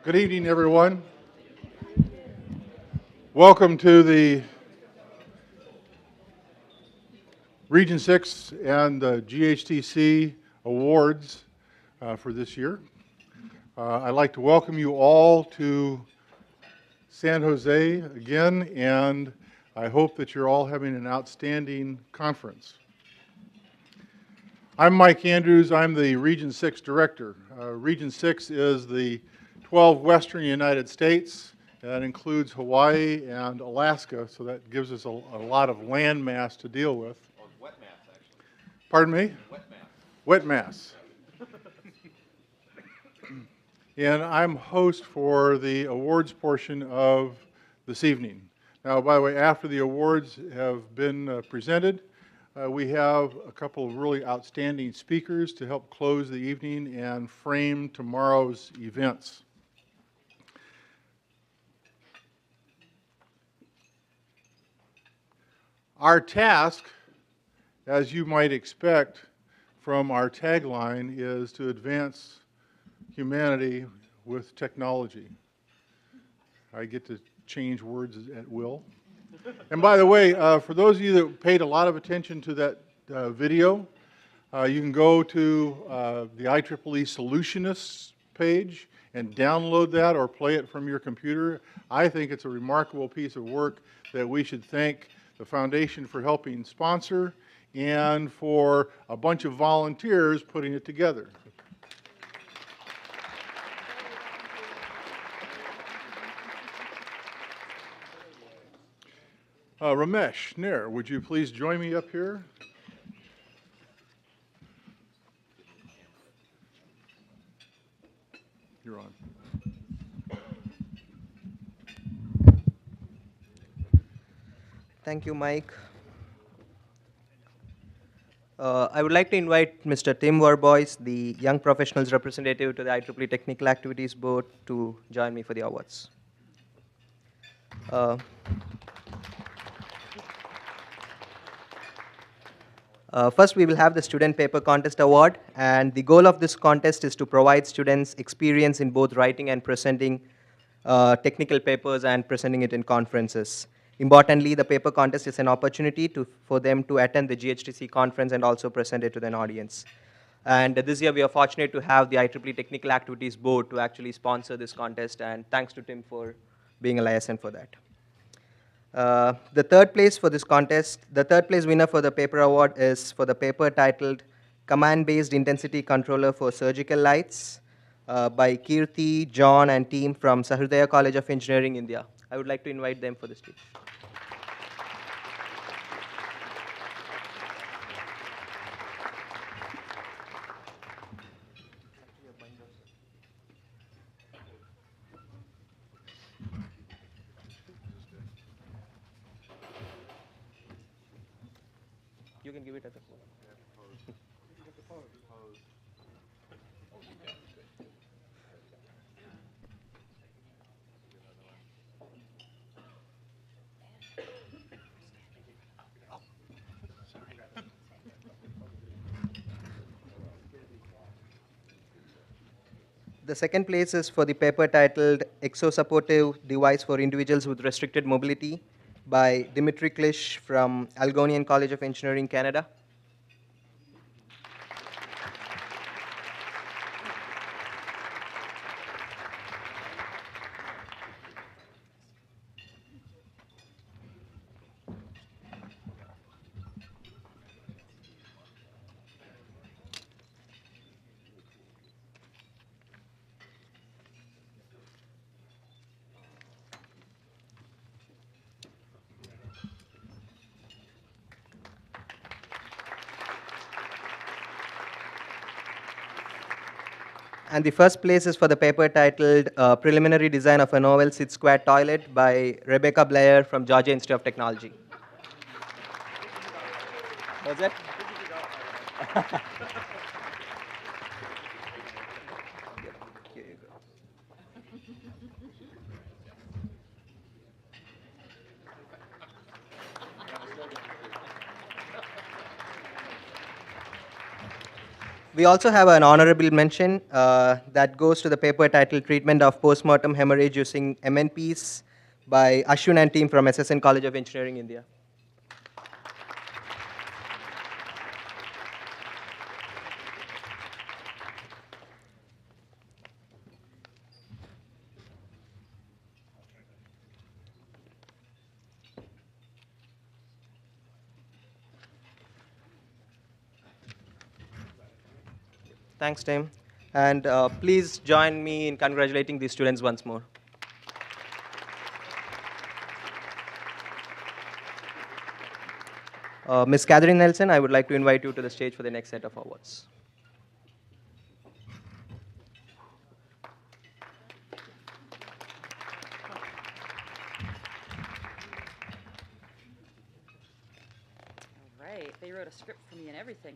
Good evening, everyone. Welcome to the Region 6 and the GHTC Awards for this year. I'd like to welcome you all to San Jose again, and I hope that you're all having an outstanding conference. I'm Mike Andrews. I'm the Region 6 Director. Region 6 is the 12 Western United States. That includes Hawaii and Alaska, so that gives us a lot of land mass to deal with. Or wet mass, actually. Pardon me? Wet mass. Wet mass. And I'm host for the awards portion of this evening. Now, by the way, after the awards have been presented, we have a couple of really outstanding speakers to help close the evening and frame tomorrow's events. Our task, as you might expect from our tagline, is to advance humanity with technology. I get to change words at will. And by the way, for those of you that paid a lot of attention to that video, you can go to the IEEE Solutionists page and download that or play it from your computer. I think it's a remarkable piece of work that we should thank the Foundation for helping sponsor and for a bunch of volunteers putting it together. Ramesh Nair, would you please join me up here? You're on. Thank you, Mike. I would like to invite Mr. Tim Warboys, the Young Professionals Representative to the IEEE Technical Activities Board, to join me for the awards. First, we will have the Student Paper Contest Award, and the goal of this contest is to provide students experience in both writing and presenting technical papers and presenting it in conferences. Importantly, the paper contest is an opportunity for them to attend the GHTC conference and also present it to an audience. And this year, we are fortunate to have the IEEE Technical Activities Board to actually sponsor this contest, and thanks to Tim for being a liaison for that. The third place for this contest, the third place winner for the paper award is for the paper titled Command-Based Intensity Controller for Surgical Lights by Kirti, John, and team from Sahridaya College of Engineering, India. I would like to invite them for the stage. You can give it at the phone. The second place is for the paper titled Exosupportive Device for Individuals with Restricted Mobility by Dimitri Klish from Algonian College of Engineering, Canada. And the first place is for the paper titled Preliminary Design of a Novel Sit-Squat Toilet by Rebecca Blair from Georgia Institute of Technology. Was that? Here you go. We also have an honorable mention that goes to the paper titled Treatment of Postmortem Hemorrhage Using MNPs by Ashwin and team from SSN College of Engineering, India. Thanks, Tim. And please join me in congratulating these students once more. Ms. Catherine Nelson, I would like to invite you to the stage for the next set of awards. All right, they wrote a script for me and everything.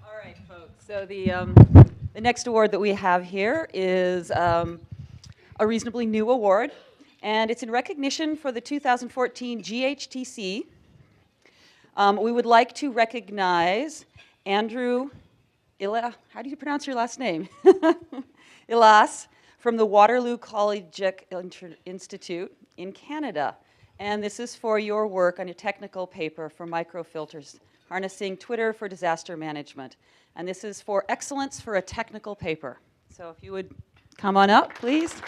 All right, folks. So the next award that we have here is a reasonably new award, and it's in recognition for the 2014 GHTC. We would like to recognize Andrew how do you pronounce your last name? Ilas from the Waterloo Collegiate Institute in Canada. And this is for your work on a technical paper for microfilters, harnessing Twitter for disaster management. And this is for excellence for a technical paper. So if you would come on up, please.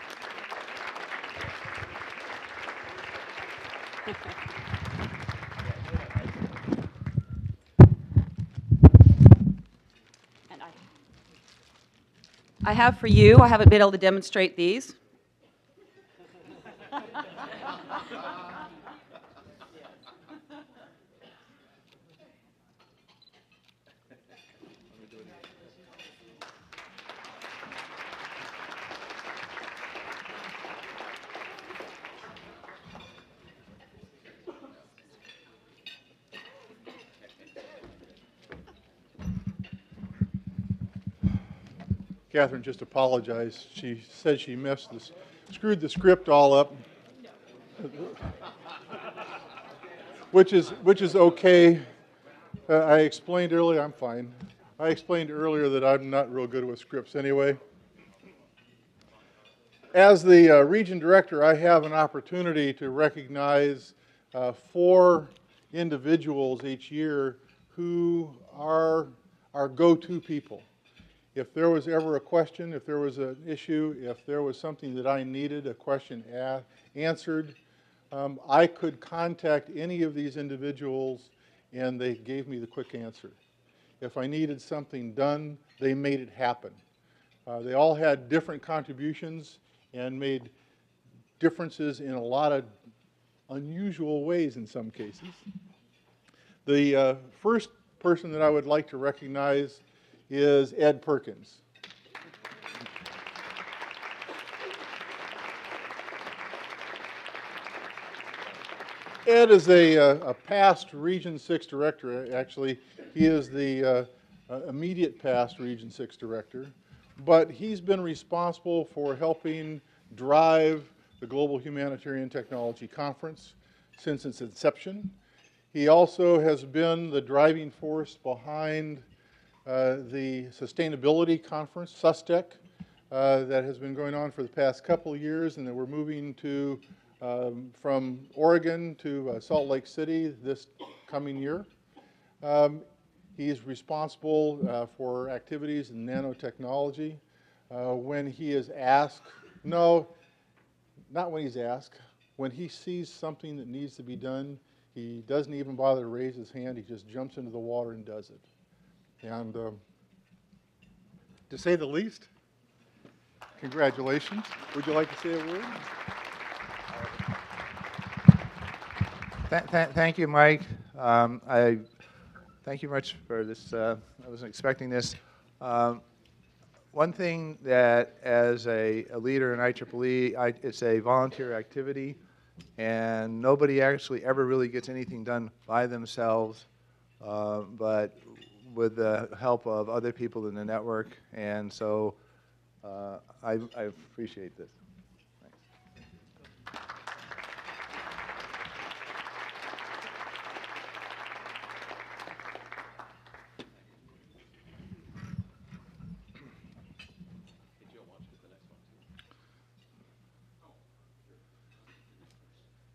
And I have for you, I haven't been able to demonstrate these. Catherine just apologized. She said she screwed the script all up, which is okay. I explained earlier, I'm fine. I explained earlier that I'm not real good with scripts anyway. As the region director, I have an opportunity to recognize 4 individuals each year who are our go-to people. If there was ever a question, if there was an issue, if there was something that I needed a question answered, I could contact any of these individuals and they gave me the quick answer. If I needed something done, they made it happen. They all had different contributions and made differences in a lot of unusual ways in some cases. The first person that I would like to recognize is Ed Perkins. Ed is a past Region 6 director. Actually, he is the immediate past Region 6 director, but he's been responsible for helping drive the Global Humanitarian Technology Conference since its inception. He also has been the driving force behind the Sustainability Conference, SusTech, that has been going on for the past couple of years, and that we're moving to from Oregon to Salt Lake City this coming year. He is responsible for activities in nanotechnology. When he is asked, no, not when he's asked, when he sees something that needs to be done, he doesn't even bother to raise his hand. He just jumps into the water and does it. And to say the least, congratulations. Would you like to say a word? Thank you, Mike. I thank you much for this. I wasn't expecting this. One thing that, as a leader in IEEE, it's a volunteer activity, and nobody actually ever really gets anything done by themselves. but with the help of other people in the network. And so I appreciate this. Thanks.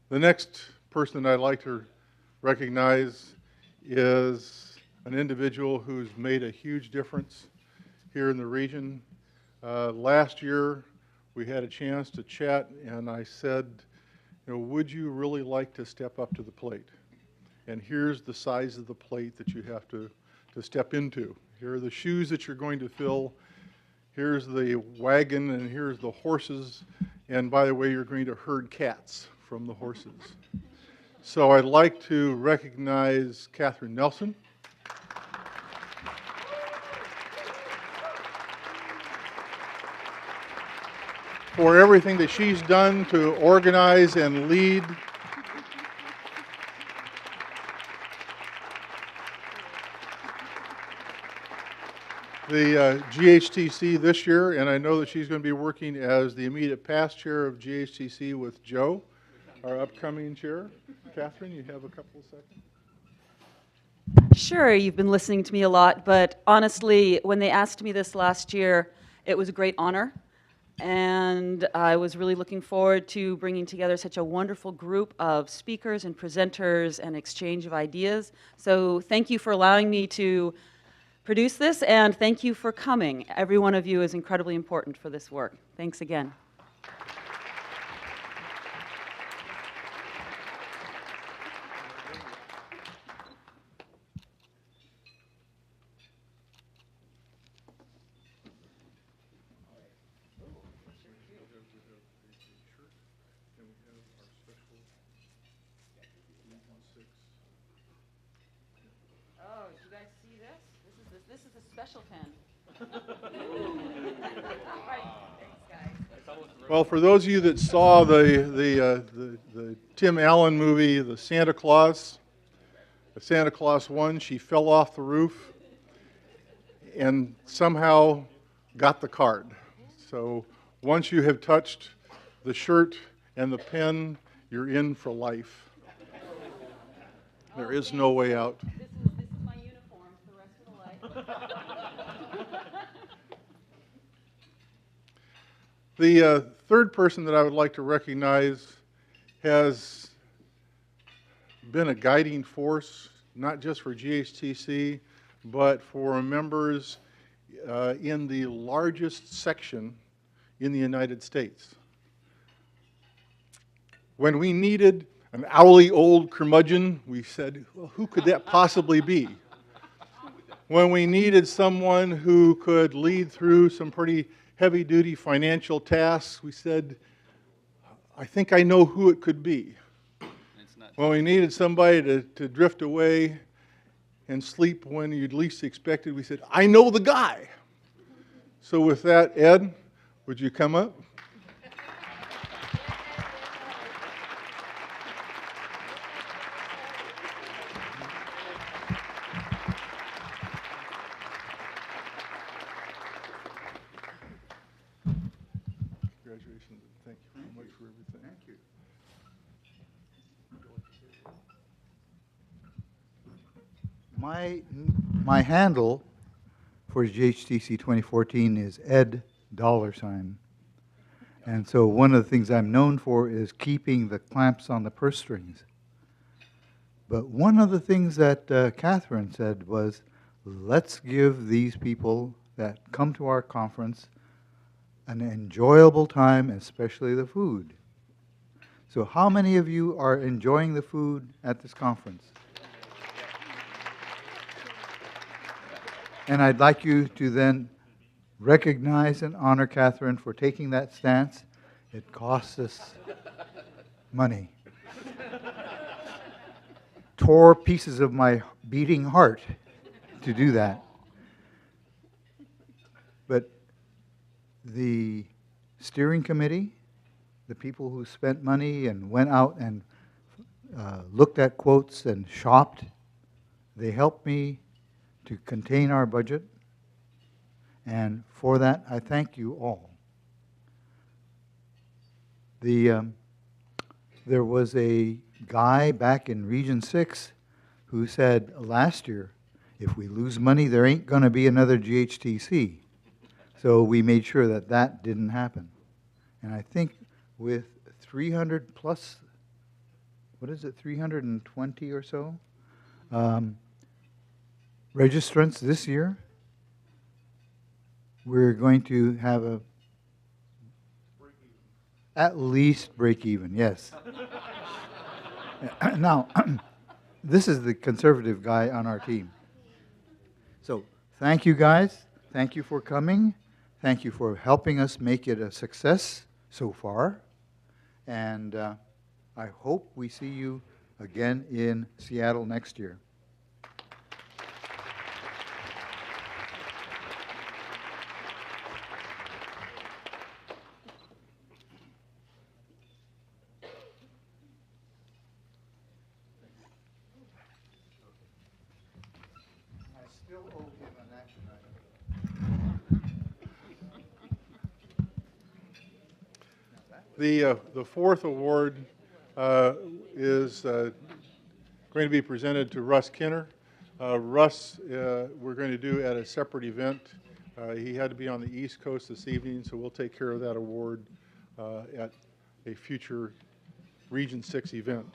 The next person I'd like to recognize is an individual who's made a huge difference here in the region. Last year, we had a chance to chat, and I said, you know, would you really like to step up to the plate? And here's the size of the plate that you have to step into. Here are the shoes that you're going to fill. Here's the wagon, and here's the horses. And by the way, you're going to herd cats from the horses. So I'd like to recognize Catherine Nelson. For everything that she's done to organize and lead the GHTC this year, and I know that she's going to be working as the immediate past chair of GHTC with Joe, our upcoming chair. Catherine, you have a couple of seconds. Sure, you've been listening to me a lot, but honestly, when they asked me this last year, it was a great honor. And I was really looking forward to bringing together such a wonderful group of speakers and presenters and exchange of ideas. So thank you for allowing me to produce this, and thank you for coming. Every one of you is incredibly important for this work. Thanks again. Oh, did you guys see this? This is a special pen. Right. Thanks, guys. Well, for those of you that saw the Tim Allen movie, The Santa Claus 1, she fell off the roof and somehow got the card. So once you have touched the shirt and the pen, you're in for life. There is no way out. This is my uniform for the rest of the life. The third person that I would like to recognize has been a guiding force, not just for GHTC, but for members in the largest section in the United States. When we needed an owly old curmudgeon, we said, well, who could that possibly be? When we needed someone who could lead through some pretty heavy-duty financial tasks, we said, I think I know who it could be. When we needed somebody to drift away and sleep when you'd least expected, we said, I know the guy. So with that, Ed, would you come up? Congratulations, and thank you very much for everything. Thank you. My handle for GHTC 2014 is Ed $. And so one of the things I'm known for is keeping the clamps on the purse strings. But one of the things that Catherine said was, let's give these people that come to our conference an enjoyable time, especially the food. So how many of you are enjoying the food at this conference? And I'd like you to then recognize and honor Catherine for taking that stance. It costs us money. Tore pieces of my beating heart to do that. But the steering committee, the people who spent money and went out and looked at quotes and shopped, They helped me to contain our budget, and for that, I thank you all. There was a guy back in Region 6 who said last year, if we lose money, there ain't going to be another GHTC. So we made sure that that didn't happen. And I think with 300 plus, what is it, 320 or so registrants this year, we're going to have a at least break even, yes. Now, this is the conservative guy on our team. So thank you guys. Thank you for coming. Thank you for helping us make it a success so far. And I hope we see you again in Seattle next year. The fourth award is going to be presented to Russ Kinner. Russ, we're going to do at a separate event. He had to be on the East Coast this evening, so we'll take care of that award at a future Region 6 event.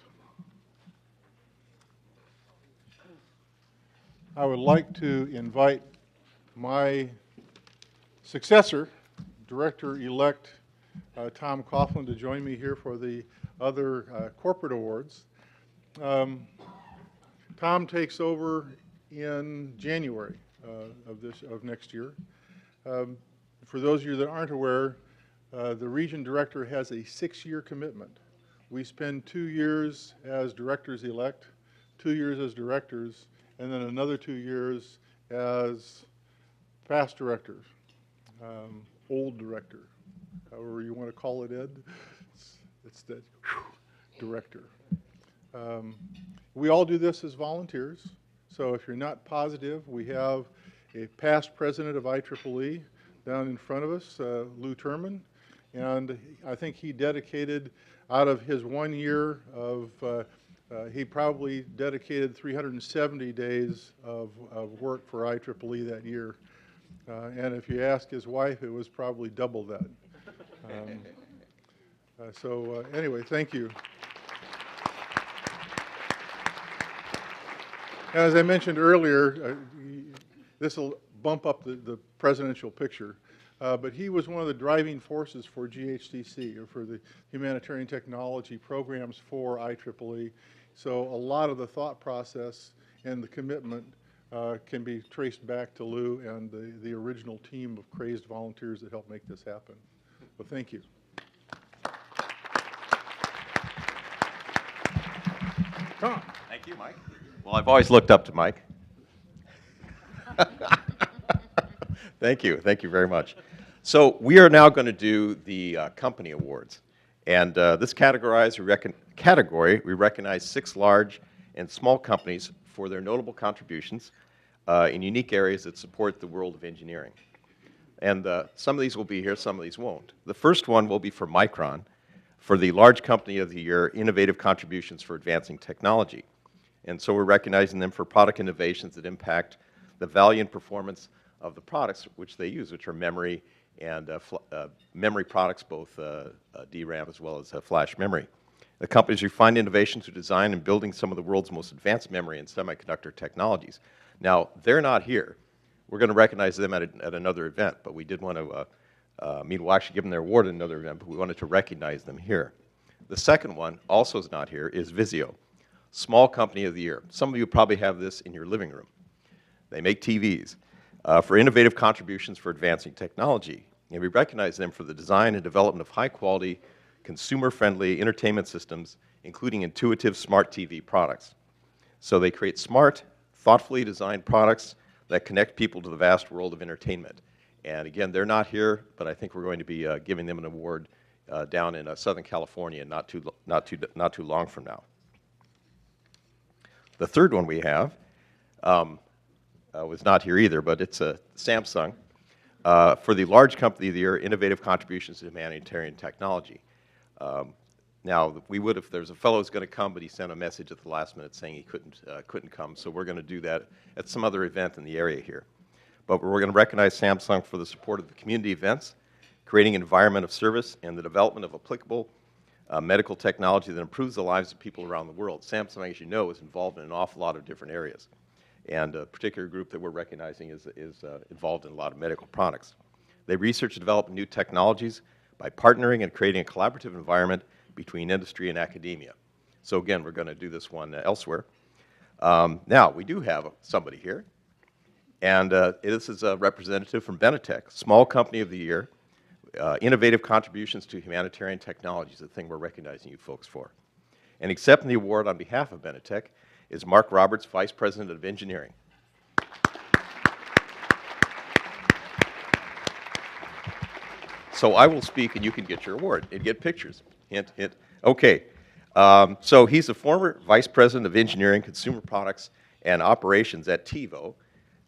I would like to invite my successor, Director-elect Tom Coughlin, to join me here for the other corporate awards. Tom takes over in January of next year. For those of you that aren't aware, the region director has a 6-year commitment. We spend 2 years as directors-elect, 2 years as directors, and then another 2 years as past directors, old director, however you want to call it, Ed. It's the director. We all do this as volunteers, so if you're not positive, we have a past president of IEEE down in front of us, Lou Turman, and I think he dedicated, out of his 1 year of, he probably dedicated 370 days of work for IEEE that year. And if you ask his wife, it was probably double that. Anyway, thank you. As I mentioned earlier, this will bump up the presidential picture, but he was one of the driving forces for GHTC, or for the Humanitarian Technology programs for IEEE. So a lot of the thought process and the commitment can be traced back to Lou and the original team of crazed volunteers that helped make this happen. So thank you. Tom. Thank you, Mike. Well, I've always looked up to Mike. Thank you very much. So we are now going to do the company awards. And this category, we recognize 6 large and small companies for their notable contributions in unique areas that support the world of engineering. And some of these will be here, some of these won't. The first one will be for Micron, for the Large Company of the Year, Innovative Contributions for Advancing Technology. And so we're recognizing them for product innovations that impact the value and performance of the products which they use, which are memory and memory products, both DRAM as well as flash memory. The companies refine innovations through design and building some of the world's most advanced memory and semiconductor technologies. Now, they're not here. We're going to recognize them at another event, but we did want to, we'll actually give them their award at another event, but we wanted to recognize them here. The second one, also is not here, is Vizio, Small Company of the Year. Some of you probably have this in your living room. They make TVs for innovative contributions for advancing technology. And we recognize them for the design and development of high-quality, consumer-friendly entertainment systems, including intuitive smart TV products. So they create smart, thoughtfully designed products that connect people to the vast world of entertainment. And again, they're not here, but I think we're going to be giving them an award down in Southern California not too long from now. The third one we have was not here either, but it's Samsung, for the Large Company of the Year, Innovative Contributions to Humanitarian Technology. Now, we would if there's a fellow who's going to come, but he sent a message at the last minute saying he couldn't come, so we're going to do that at some other event in the area here. But we're going to recognize Samsung for the support of the community events, creating an environment of service, and the development of applicable medical technology that improves the lives of people around the world. Samsung, as you know, is involved in an awful lot of different areas. And a particular group that we're recognizing is involved in a lot of medical products. They research and develop new technologies by partnering and creating a collaborative environment between industry and academia. So again, we're going to do this one elsewhere. Now, we do have somebody here, and this is a representative from Benetech, Small Company of the Year, Innovative Contributions to Humanitarian Technologies, the thing we're recognizing you folks for. And accepting the award on behalf of Benetech is Mark Roberts, Vice President of Engineering. So I will speak and you can get your award and get pictures. Hint, hint. Okay. So he's a former Vice President of Engineering, Consumer Products, and Operations at TiVo,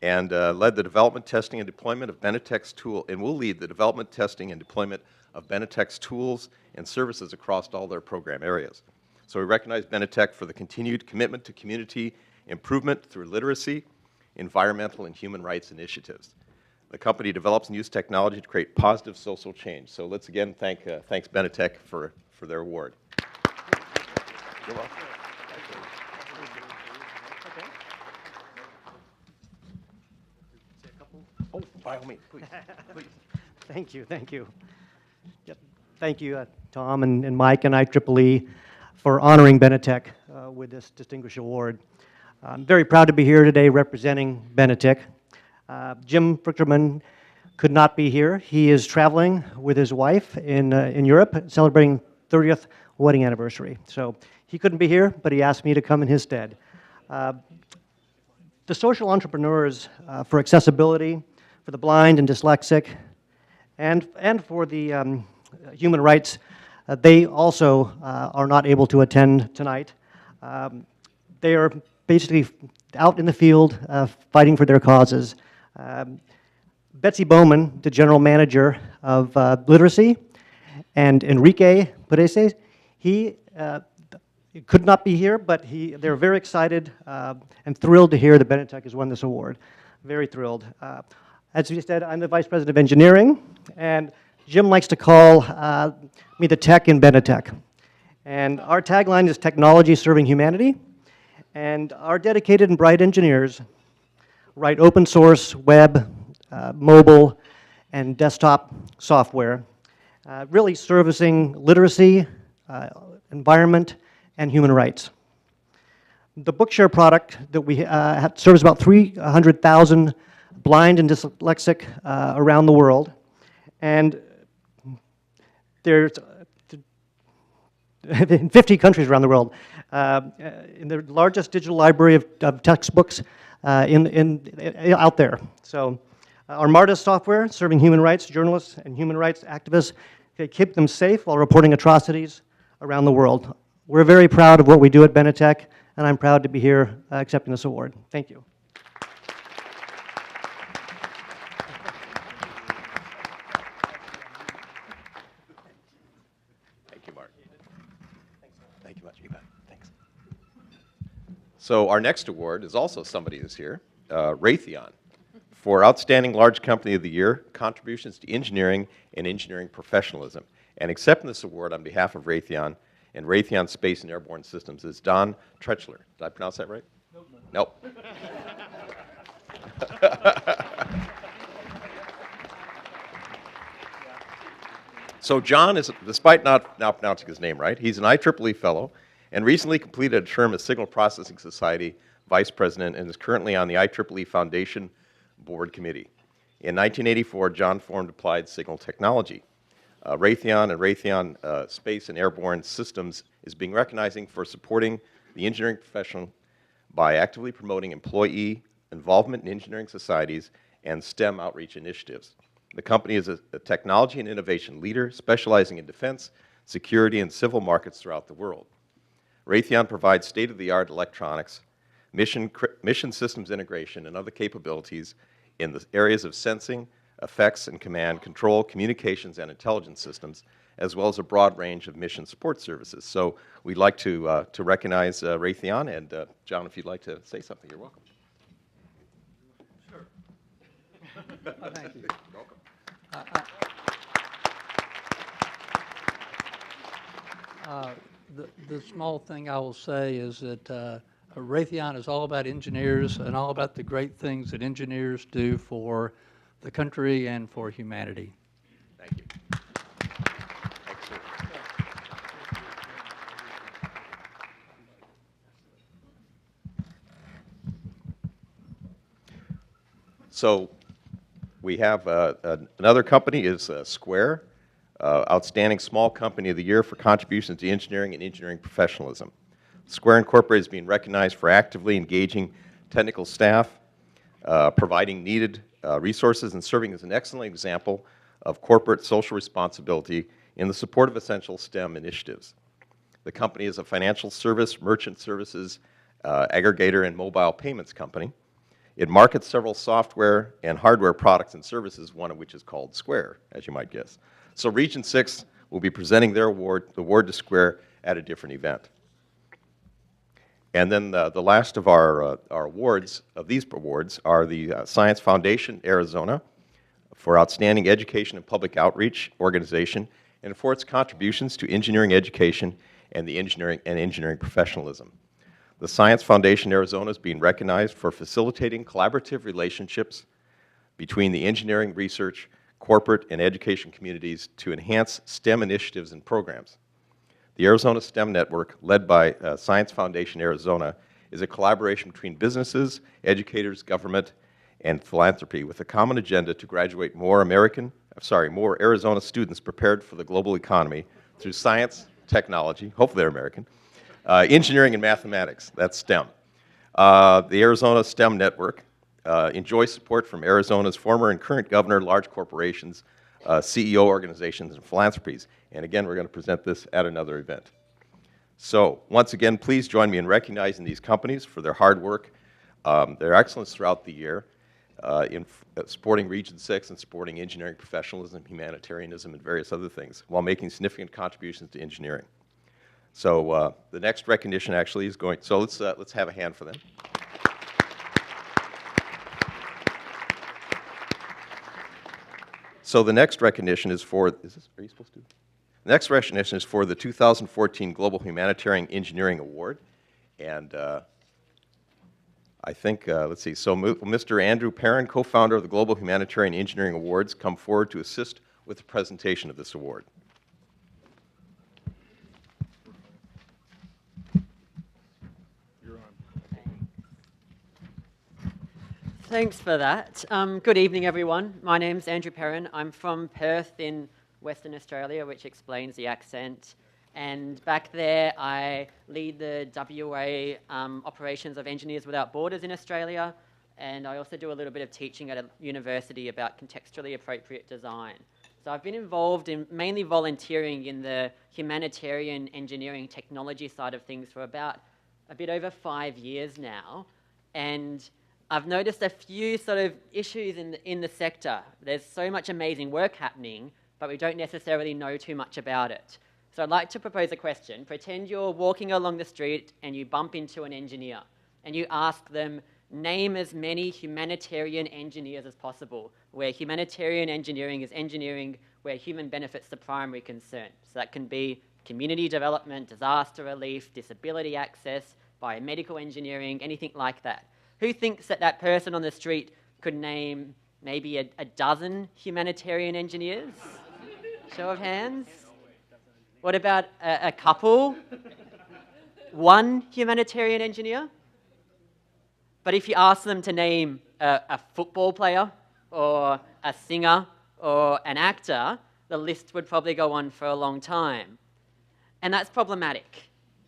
and led the development, testing, and deployment of Benetech's tool, and will lead the development, testing, and deployment of Benetech's tools and services across all their program areas. So we recognize Benetech for the continued commitment to community improvement through literacy, environmental, and human rights initiatives. The company develops and uses technology to create positive social change. So let's again thanks Benetech for their award. You're welcome. Oh, by all means, please, please. Thank you, thank you. Yep. Thank you, Tom and Mike and IEEE for honoring Benetech with this distinguished award. I'm very proud to be here today representing Benetech. Jim Frickerman could not be here. He is traveling with his wife in Europe, celebrating 30th wedding anniversary. So he couldn't be here, but he asked me to come in his stead. The social entrepreneurs for accessibility, for the blind and dyslexic, and for the human rights, they also are not able to attend tonight. They are basically out in the field fighting for their causes. Betsy Bowman, the general manager of literacy, and Enrique Perez, he could not be here, but they're very excited and thrilled to hear that Benetech has won this award. Very thrilled. As you said, I'm the Vice President of Engineering, and Jim likes to call me the tech in Benetech. And our tagline is technology serving humanity, and our dedicated and bright engineers write open source, web, mobile, and desktop software, really servicing literacy, environment, and human rights. The Bookshare product that we serves about 300,000 blind and dyslexic around the world, and there's in 50 countries around the world, in the largest digital library of textbooks out there. So our MARTA software, serving human rights journalists and human rights activists, they keep them safe while reporting atrocities around the world. We're very proud of what we do at Benetech, and I'm proud to be here accepting this award. Thank you. Thank you, Mark. Thank you much. You bet. Thanks. So our next award is also somebody who's here, Raytheon, for Outstanding Large Company of the Year, Contributions to Engineering and Engineering Professionalism. And accepting this award on behalf of Raytheon and Raytheon Space and Airborne Systems is Don Trechler. Did I pronounce that right? Nope. So John is, despite not now pronouncing his name right, he's an IEEE fellow and recently completed a term as Signal Processing Society Vice President and is currently on the IEEE Foundation Board Committee. In 1984, John formed Applied Signal Technology. Raytheon and Raytheon Space and Airborne Systems is being recognized for supporting the engineering profession by actively promoting employee involvement in engineering societies and STEM outreach initiatives. The company is a technology and innovation leader specializing in defense, security, and civil markets throughout the world. Raytheon provides state-of-the-art electronics mission systems integration, and other capabilities in the areas of sensing, effects and command, control, communications, and intelligence systems, as well as a broad range of mission support services. So we'd like to recognize Raytheon, and John, if you'd like to say something, you're welcome. Thank you. Welcome. The small thing I will say is that Raytheon is all about engineers and all about the great things that engineers do for the country and for humanity. Thank you. Excellent. So we have another company is Square, Outstanding Small Company of the Year for contributions to engineering and engineering professionalism. Square Incorporated is being recognized for actively engaging technical staff, providing needed resources, and serving as an excellent example of corporate social responsibility in the support of essential STEM initiatives. The company is a financial service, merchant services, aggregator, and mobile payments company. It markets several software and hardware products and services, one of which is called Square, as you might guess. So Region 6 will be presenting their award to Square at a different event. And then the last of our awards, of these awards, are the Science Foundation Arizona for Outstanding Education and Public Outreach Organization, and for its contributions to engineering education and the engineering professionalism. The Science Foundation Arizona is being recognized for facilitating collaborative relationships between the engineering, research, corporate, and education communities to enhance STEM initiatives and programs. The Arizona STEM Network, led by Science Foundation Arizona, is a collaboration between businesses, educators, government, and philanthropy with a common agenda to graduate more Arizona students prepared for the global economy through science, technology, hopefully they're American, engineering and mathematics, that's STEM. The Arizona STEM Network enjoys support from Arizona's former and current governor, large corporations, CEO organizations, and philanthropies. And again, we're going to present this at another event. So once again, please join me in recognizing these companies for their hard work, their excellence throughout the year in supporting Region 6 and supporting engineering professionalism, humanitarianism, and various other things, while making significant contributions to engineering. So the next recognition actually is going, so let's have a hand for them. So the next recognition is for, are you supposed to? The next recognition is for the 2014 Global Humanitarian Engineering Award. And I think, let's see, so Mr. Andrew Perrin, co-founder of the Global Humanitarian Engineering Awards, come forward to assist with the presentation of this award. Thanks for that. Good evening, everyone. My name's Andrew Perrin. I'm from Perth in Western Australia, which explains the accent. And back there, I lead the WA operations of Engineers Without Borders in Australia. And I also do a little bit of teaching at a university about contextually appropriate design. So I've been involved in mainly volunteering in the humanitarian engineering technology side of things for about a bit over 5 years now. And I've noticed a few sort of issues in the sector. There's so much amazing work happening, but we don't necessarily know too much about it. So I'd like to propose a question. Pretend you're walking along the street and you bump into an engineer and you ask them, name as many humanitarian engineers as possible, where humanitarian engineering is engineering where human benefit's the primary concern. So that can be community development, disaster relief, disability access, biomedical engineering, anything like that. Who thinks that that person on the street could name maybe a dozen humanitarian engineers? Show of hands. What about a couple? One humanitarian engineer? But if you ask them to name a football player or a singer or an actor, the list would probably go on for a long time. And that's problematic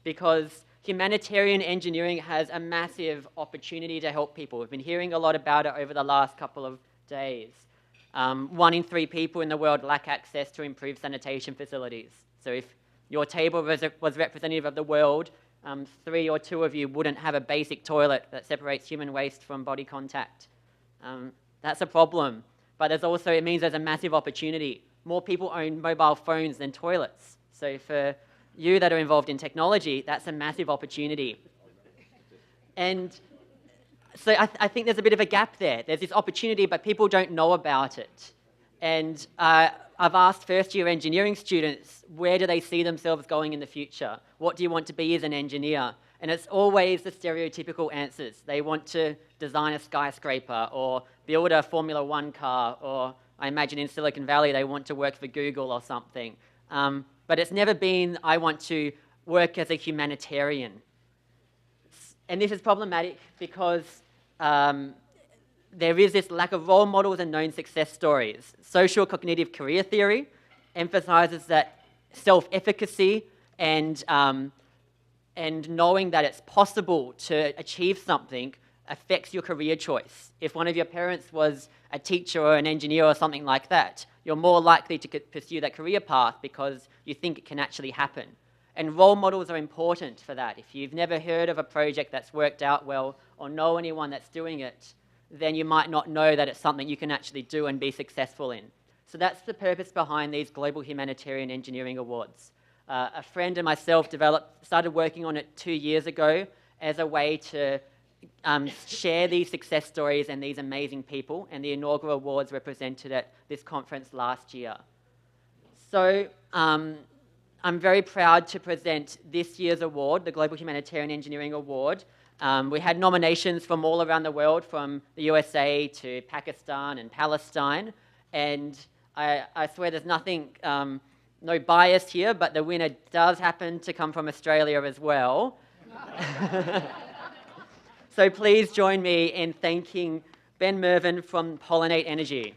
because humanitarian engineering has a massive opportunity to help people. We've been hearing a lot about it over the last couple of days. 1 in 3 people in the world lack access to improved sanitation facilities. So if your table was representative of the world, 3 or 2 of you wouldn't have a basic toilet that separates human waste from body contact. That's a problem. But it means there's a massive opportunity. More people own mobile phones than toilets. So for you that are involved in technology, that's a massive opportunity. And so I think there's a bit of a gap there. There's this opportunity, but people don't know about it. And I've asked first-year engineering students, where do they see themselves going in the future? What do you want to be as an engineer? And it's always the stereotypical answers. They want to design a skyscraper or build a Formula One car, or I imagine in Silicon Valley they want to work for Google or something. But it's never been, I want to work as a humanitarian. And this is problematic because there is this lack of role models and known success stories. Social cognitive career theory emphasizes that self-efficacy and knowing that it's possible to achieve something affects your career choice. If one of your parents was a teacher or an engineer or something like that, you're more likely to pursue that career path because you think it can actually happen. And role models are important for that. If you've never heard of a project that's worked out well or know anyone that's doing it, then you might not know that it's something you can actually do and be successful in. So that's the purpose behind these Global Humanitarian Engineering Awards. A friend and myself started working on it 2 years ago as a way to share these success stories and these amazing people, and the inaugural awards were presented at this conference last year. So I'm very proud to present this year's award, the Global Humanitarian Engineering Award. We had nominations from all around the world, from the USA to Pakistan and Palestine, and I swear there's nothing, no bias here, but the winner does happen to come from Australia as well. So please join me in thanking Ben Mervyn from Pollinate Energy.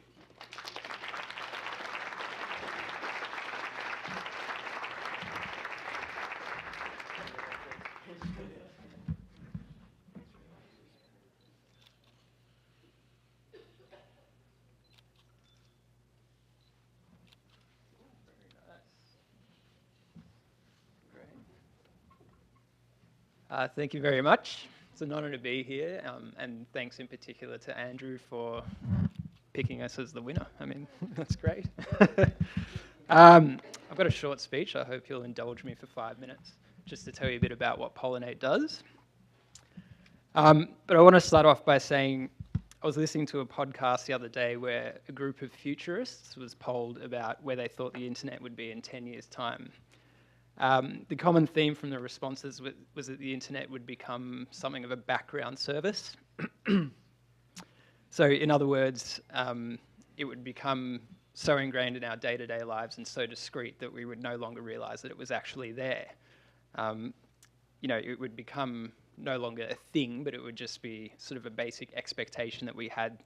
Thank you very much. It's an honour to be here, and thanks in particular to Andrew for picking us as the winner. I mean, that's great. I've got a short speech. I hope you'll indulge me for 5 minutes just to tell you a bit about what Pollinate does. But I want to start off by saying I was listening to a podcast the other day where a group of futurists was polled about where they thought the internet would be in 10 years' time. The common theme from the responses was that the internet would become something of a background service. So in other words, it would become so ingrained in our day-to-day lives and so discrete that we would no longer realize that it was actually there. It would become no longer a thing, but it would just be sort of a basic expectation that we had.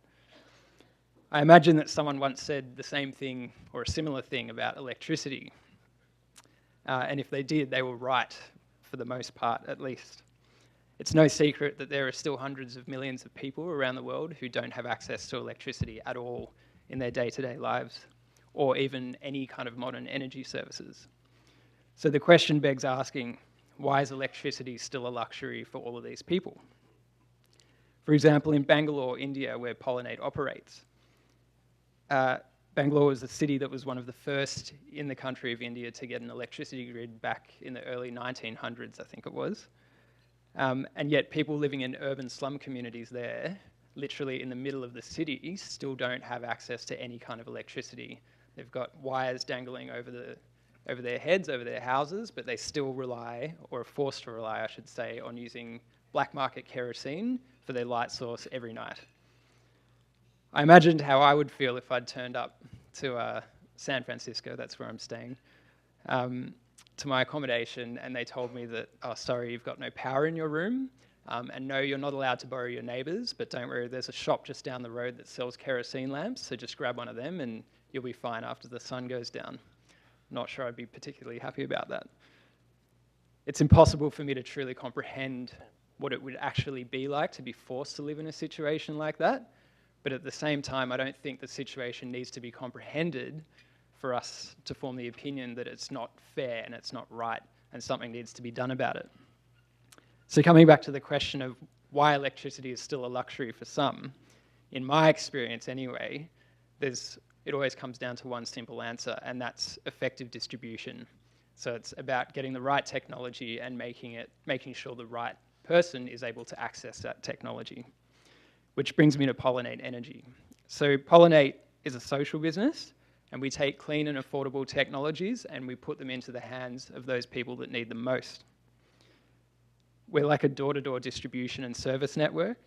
I imagine that someone once said the same thing or a similar thing about electricity. And if they did, they were right, for the most part, at least. It's no secret that there are still hundreds of millions of people around the world who don't have access to electricity at all in their day-to-day lives, or even any kind of modern energy services. So the question begs asking, why is electricity still a luxury for all of these people? For example, in Bangalore, India, where Pollinate operates, Bangalore was the city that was one of the first in the country of India to get an electricity grid back in the early 1900s, I think it was. And yet people living in urban slum communities there, literally in the middle of the city, still don't have access to any kind of electricity. They've got wires dangling over their heads, over their houses, but they still rely, or are forced to rely, I should say, on using black market kerosene for their light source every night. I imagined how I would feel if I'd turned up to San Francisco, that's where I'm staying, to my accommodation, and they told me that, oh, sorry, you've got no power in your room, and no, you're not allowed to borrow your neighbours, but don't worry, there's a shop just down the road that sells kerosene lamps, so just grab one of them and you'll be fine after the sun goes down. Not sure I'd be particularly happy about that. It's impossible for me to truly comprehend what it would actually be like to be forced to live in a situation like that. But at the same time, I don't think the situation needs to be comprehended for us to form the opinion that it's not fair and it's not right and something needs to be done about it. So coming back to the question of why electricity is still a luxury for some, in my experience anyway, it always comes down to one simple answer, and that's effective distribution. So it's about getting the right technology and making sure the right person is able to access that technology. Which brings me to Pollinate Energy. So Pollinate is a social business, and we take clean and affordable technologies and we put them into the hands of those people that need them most. We're like a door-to-door distribution and service network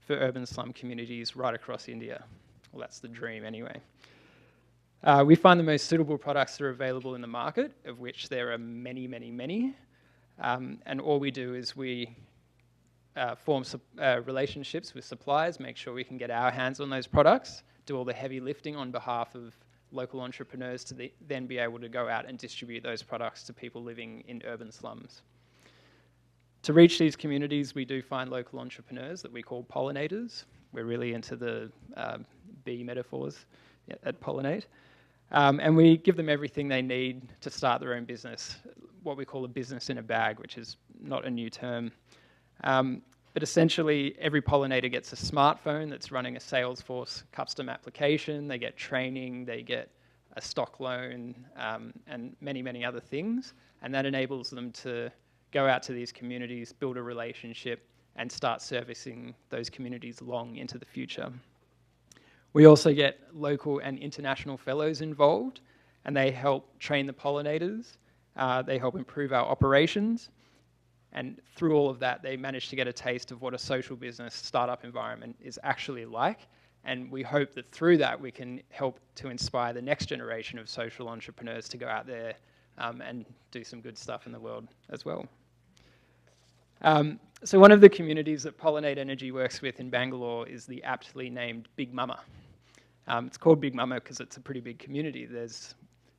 for urban slum communities right across India. Well, that's the dream anyway. We find the most suitable products that are available in the market, of which there are many, many, many. And all we do is we form relationships with suppliers, make sure we can get our hands on those products, do all the heavy lifting on behalf of local entrepreneurs to then be able to go out and distribute those products to people living in urban slums. To reach these communities, we do find local entrepreneurs that we call pollinators. We're really into the bee metaphors at Pollinate. And we give them everything they need to start their own business, what we call a business in a bag, which is not a new term. But essentially, every pollinator gets a smartphone that's running a Salesforce custom application. They get training, they get a stock loan, and many, many other things. And that enables them to go out to these communities, build a relationship, and start servicing those communities long into the future. We also get local and international fellows involved, and they help train the pollinators. They help improve our operations. And through all of that, they manage to get a taste of what a social business startup environment is actually like. And we hope that through that, we can help to inspire the next generation of social entrepreneurs to go out there and do some good stuff in the world as well. So one of the communities that Pollinate Energy works with in Bangalore is the aptly named Big Mama. It's called Big Mama because it's a pretty big community. There's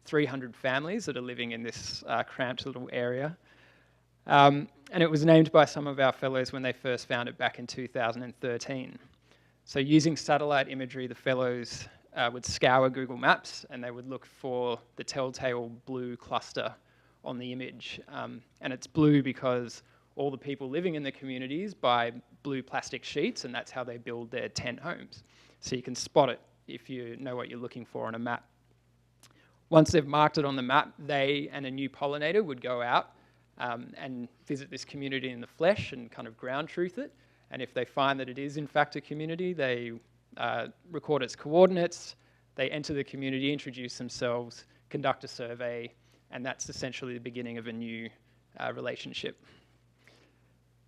300 families that are living in this cramped little area. And it was named by some of our fellows when they first found it back in 2013. So using satellite imagery, the fellows would scour Google Maps and they would look for the telltale blue cluster on the image. And it's blue because all the people living in the communities buy blue plastic sheets, and that's how they build their tent homes. So you can spot it if you know what you're looking for on a map. Once they've marked it on the map, they and a new pollinator would go out and visit this community in the flesh and kind of ground truth it. And if they find that it is in fact a community, they record its coordinates, they enter the community, introduce themselves, conduct a survey, and that's essentially the beginning of a new relationship.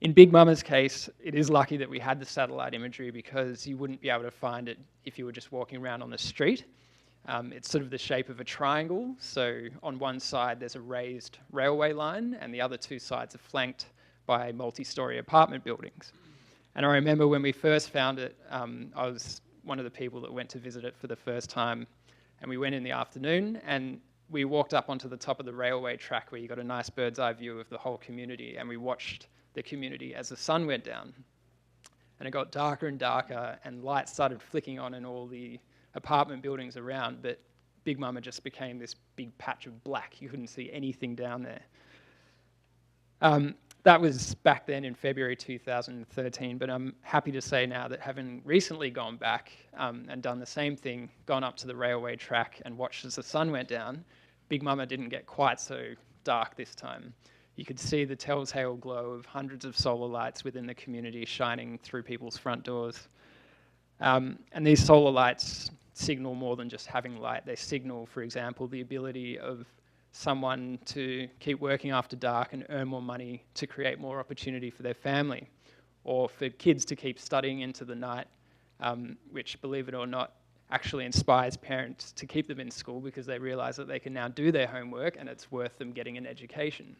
In Big Mama's case, it is lucky that we had the satellite imagery because you wouldn't be able to find it if you were just walking around on the street. It's sort of the shape of a triangle. So on one side, there's a raised railway line, and the other two sides are flanked by multi-story apartment buildings. And I remember when we first found it, I was one of the people that went to visit it for the first time, and we went in the afternoon, and we walked up onto the top of the railway track where you got a nice bird's eye view of the whole community, and we watched the community as the sun went down. And it got darker and darker, and lights started flicking on in all the apartment buildings around, but Big Mama just became this big patch of black. You couldn't see anything down there. That was back then in February 2013, but I'm happy to say now that having recently gone back and done the same thing, gone up to the railway track and watched as the sun went down, Big Mama didn't get quite so dark this time. You could see the telltale glow of hundreds of solar lights within the community shining through people's front doors. And these solar lights signal more than just having light. They signal, for example, the ability of someone to keep working after dark and earn more money to create more opportunity for their family, or for kids to keep studying into the night, which, believe it or not, actually inspires parents to keep them in school because they realize that they can now do their homework and it's worth them getting an education.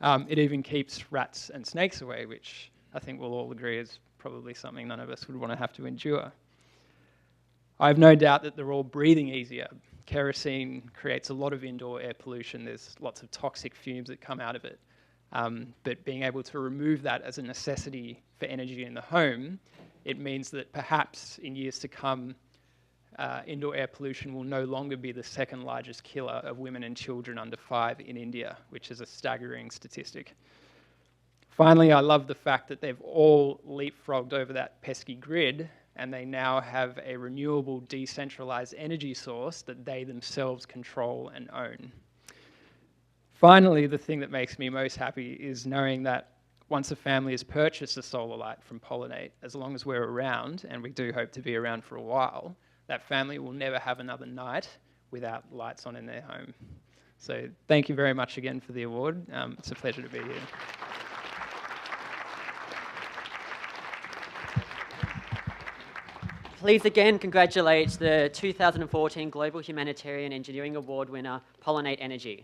It even keeps rats and snakes away, which I think we'll all agree is probably something none of us would want to have to endure. I have no doubt that they're all breathing easier. Kerosene creates a lot of indoor air pollution. There's lots of toxic fumes that come out of it. But being able to remove that as a necessity for energy in the home, it means that perhaps in years to come, indoor air pollution will no longer be the second largest killer of women and children under 5 in India, which is a staggering statistic. Finally, I love the fact that they've all leapfrogged over that pesky grid, and they now have a renewable, decentralized energy source that they themselves control and own. Finally, the thing that makes me most happy is knowing that once a family has purchased a solar light from Pollinate, as long as we're around, and we do hope to be around for a while, that family will never have another night without lights on in their home. So thank you very much again for the award. It's a pleasure to be here. Please again congratulate the 2014 Global Humanitarian Engineering Award winner, Pollinate Energy.